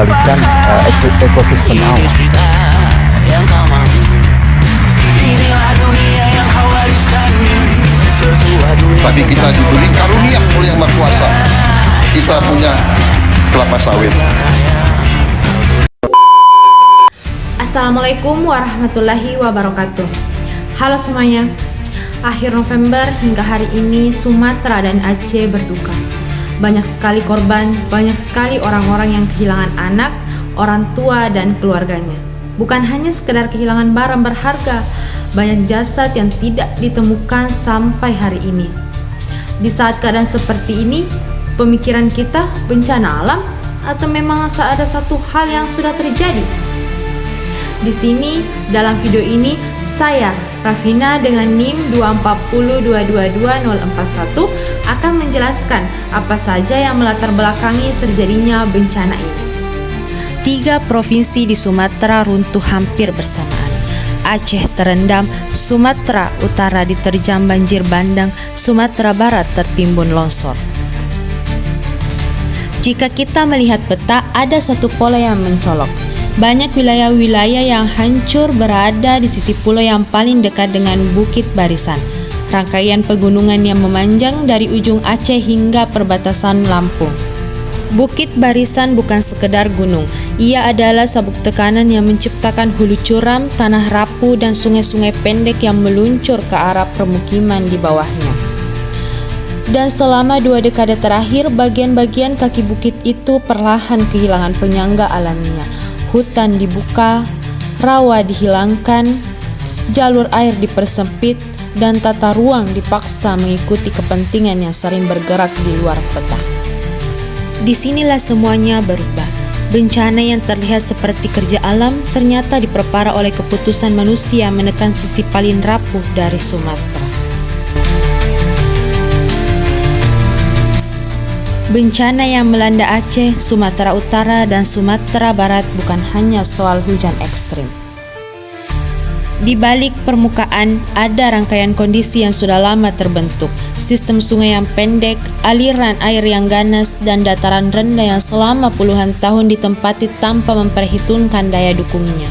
mengembalikan ekosistem alam. Tapi kita diberi karunia oleh Yang Maha Kuasa. Kita punya kelapa sawit. Assalamualaikum warahmatullahi wabarakatuh. Halo semuanya. Akhir November hingga hari ini Sumatera dan Aceh berduka. Banyak sekali korban, banyak sekali orang-orang yang kehilangan anak, orang tua dan keluarganya. Bukan hanya sekedar kehilangan barang berharga, banyak jasad yang tidak ditemukan sampai hari ini. Di saat keadaan seperti ini, pemikiran kita bencana alam atau memang ada satu hal yang sudah terjadi? Di sini dalam video ini saya Rafina dengan NIM 240222041 akan menjelaskan apa saja yang melatar belakangi terjadinya bencana ini. 3 provinsi di Sumatera runtuh hampir bersamaan. Aceh terendam, Sumatera Utara diterjang banjir bandang, Sumatera Barat tertimbun longsor. Jika kita melihat peta, ada satu pola yang mencolok. Banyak wilayah-wilayah yang hancur berada di sisi pulau yang paling dekat dengan Bukit Barisan, rangkaian pegunungan yang memanjang dari ujung Aceh hingga perbatasan Lampung. Bukit Barisan bukan sekedar gunung, ia adalah sabuk tekanan yang menciptakan hulu curam, tanah rapuh, dan sungai-sungai pendek yang meluncur ke arah permukiman di bawahnya. Dan selama 2 dekade terakhir, bagian-bagian kaki bukit itu perlahan kehilangan penyangga alaminya. Hutan dibuka, rawa dihilangkan, jalur air dipersempit, dan tata ruang dipaksa mengikuti kepentingan yang sering bergerak di luar peta. Disinilah semuanya berubah. Bencana yang terlihat seperti kerja alam ternyata diperparah oleh keputusan manusia menekan sisi paling rapuh dari Sumatera. Bencana yang melanda Aceh, Sumatera Utara, dan Sumatera Barat bukan hanya soal hujan ekstrim. Di balik permukaan ada rangkaian kondisi yang sudah lama terbentuk, sistem sungai yang pendek, aliran air yang ganas, dan dataran rendah yang selama puluhan tahun ditempati tanpa memperhitungkan daya dukungnya.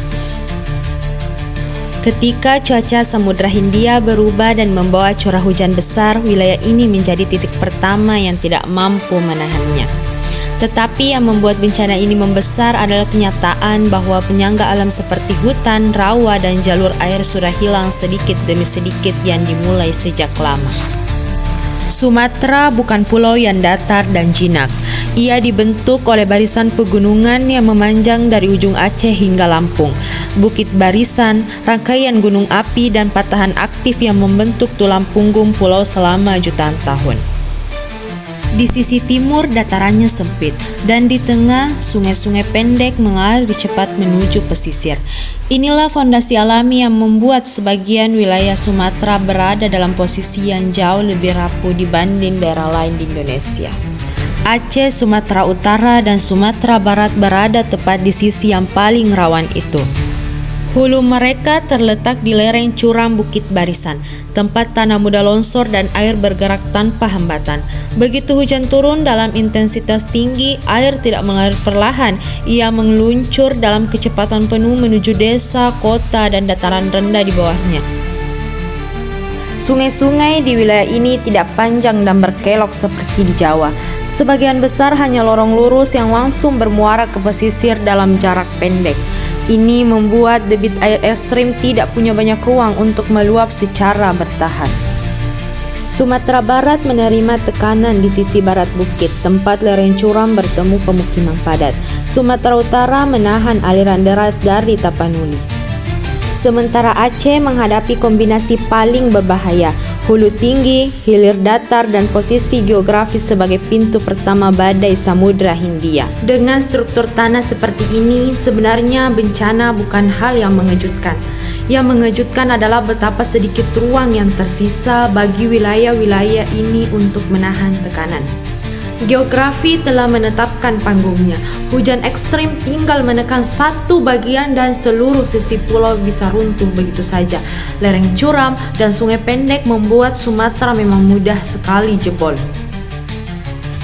Ketika cuaca Samudra Hindia berubah dan membawa curah hujan besar, wilayah ini menjadi titik pertama yang tidak mampu menahannya. Tetapi yang membuat bencana ini membesar adalah kenyataan bahwa penyangga alam seperti hutan, rawa, dan jalur air sudah hilang sedikit demi sedikit yang dimulai sejak lama. Sumatera bukan pulau yang datar dan jinak. Ia dibentuk oleh barisan pegunungan yang memanjang dari ujung Aceh hingga Lampung. Bukit Barisan, rangkaian gunung api dan patahan aktif yang membentuk tulang punggung pulau selama jutaan tahun. Di sisi timur datarannya sempit, dan di tengah sungai-sungai pendek mengalir cepat menuju pesisir. Inilah fondasi alami yang membuat sebagian wilayah Sumatera berada dalam posisi yang jauh lebih rapuh dibanding daerah lain di Indonesia. Aceh, Sumatera Utara, dan Sumatera Barat berada tepat di sisi yang paling rawan itu. Hulu mereka terletak di lereng curam Bukit Barisan, tempat tanah mudah longsor dan air bergerak tanpa hambatan. Begitu hujan turun dalam intensitas tinggi, air tidak mengalir perlahan, ia meluncur dalam kecepatan penuh menuju desa, kota, dan dataran rendah di bawahnya. Sungai-sungai di wilayah ini tidak panjang dan berkelok seperti di Jawa. Sebagian besar hanya lorong lurus yang langsung bermuara ke pesisir dalam jarak pendek. Ini membuat debit air ekstrim tidak punya banyak ruang untuk meluap secara bertahan. Sumatera Barat menerima tekanan di sisi barat bukit, tempat lereng curam bertemu pemukiman padat. Sumatera Utara menahan aliran deras dari Tapanuli. Sementara Aceh menghadapi kombinasi paling berbahaya, hulu tinggi, hilir datar, dan posisi geografis sebagai pintu pertama badai Samudra Hindia. Dengan struktur tanah seperti ini, sebenarnya bencana bukan hal yang mengejutkan. Yang mengejutkan adalah betapa sedikit ruang yang tersisa bagi wilayah-wilayah ini untuk menahan tekanan. Geografi telah menetapkan panggungnya. Hujan ekstrim tinggal menekan satu bagian dan seluruh sisi pulau bisa runtuh begitu saja. Lereng curam dan sungai pendek membuat Sumatera memang mudah sekali jebol.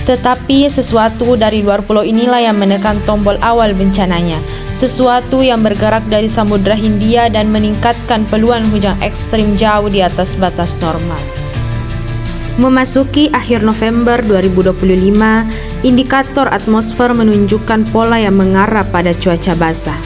Tetapi sesuatu dari luar pulau inilah yang menekan tombol awal bencananya. Sesuatu yang bergerak dari Samudra Hindia dan meningkatkan peluang hujan ekstrim jauh di atas batas normal. Memasuki akhir November 2025, indikator atmosfer menunjukkan pola yang mengarah pada cuaca basah.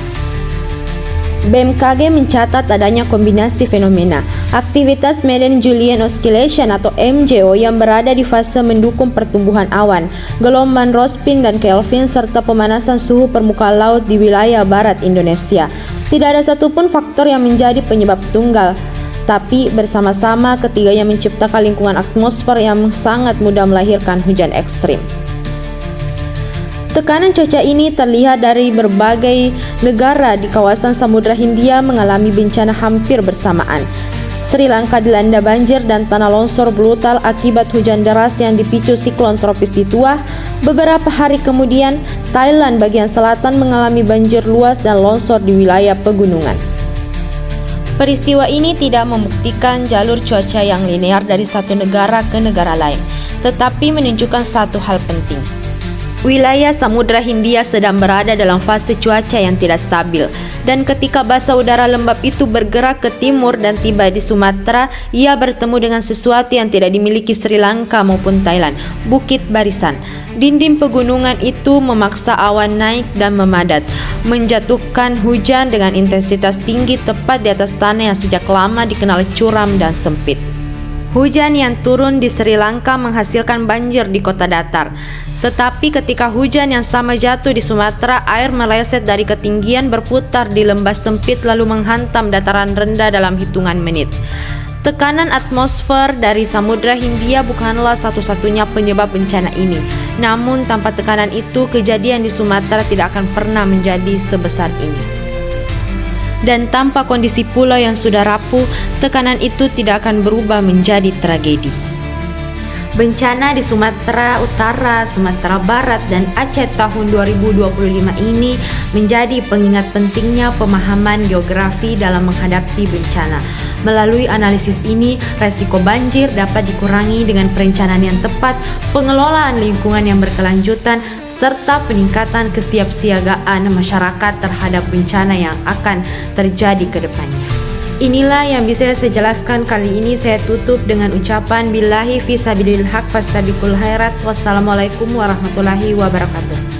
BMKG mencatat adanya kombinasi fenomena aktivitas Madden-Julian Oscillation atau MJO yang berada di fase mendukung pertumbuhan awan, gelombang Rossby dan Kelvin serta pemanasan suhu permukaan laut di wilayah barat Indonesia. Tidak ada satupun faktor yang menjadi penyebab tunggal, tapi bersama-sama ketiganya menciptakan lingkungan atmosfer yang sangat mudah melahirkan hujan ekstrim. Tekanan cuaca ini terlihat dari berbagai negara di kawasan Samudra Hindia mengalami bencana hampir bersamaan. Sri Lanka dilanda banjir dan tanah longsor brutal akibat hujan deras yang dipicu siklon tropis Dituah. Beberapa hari kemudian, Thailand bagian selatan mengalami banjir luas dan longsor di wilayah pegunungan. Peristiwa ini tidak membuktikan jalur cuaca yang linear dari satu negara ke negara lain, tetapi menunjukkan satu hal penting. Wilayah Samudra Hindia sedang berada dalam fase cuaca yang tidak stabil, dan ketika basa udara lembab itu bergerak ke timur dan tiba di Sumatera, ia bertemu dengan sesuatu yang tidak dimiliki Sri Lanka maupun Thailand, bukit barisan. Dinding pegunungan itu memaksa awan naik dan memadat, menjatuhkan hujan dengan intensitas tinggi tepat di atas tanah yang sejak lama dikenal curam dan sempit. Hujan yang turun di Sri Lanka menghasilkan banjir di kota datar. Tetapi ketika hujan yang sama jatuh di Sumatera, air meleset dari ketinggian berputar di lembah sempit lalu menghantam dataran rendah dalam hitungan menit. Tekanan atmosfer dari Samudra Hindia bukanlah satu-satunya penyebab bencana ini. Namun tanpa tekanan itu, kejadian di Sumatera tidak akan pernah menjadi sebesar ini. Dan tanpa kondisi pulau yang sudah rapuh, tekanan itu tidak akan berubah menjadi tragedi. Bencana di Sumatera Utara, Sumatera Barat, dan Aceh tahun 2025 ini menjadi pengingat pentingnya pemahaman geografi dalam menghadapi bencana. Melalui analisis ini, resiko banjir dapat dikurangi dengan perencanaan yang tepat, pengelolaan lingkungan yang berkelanjutan, serta peningkatan kesiapsiagaan masyarakat terhadap bencana yang akan terjadi ke depannya. Inilah yang bisa saya jelaskan kali ini. Saya tutup dengan ucapan billahi fisabilil haq fastabiqul khairat. Wassalamualaikum warahmatullahi wabarakatuh.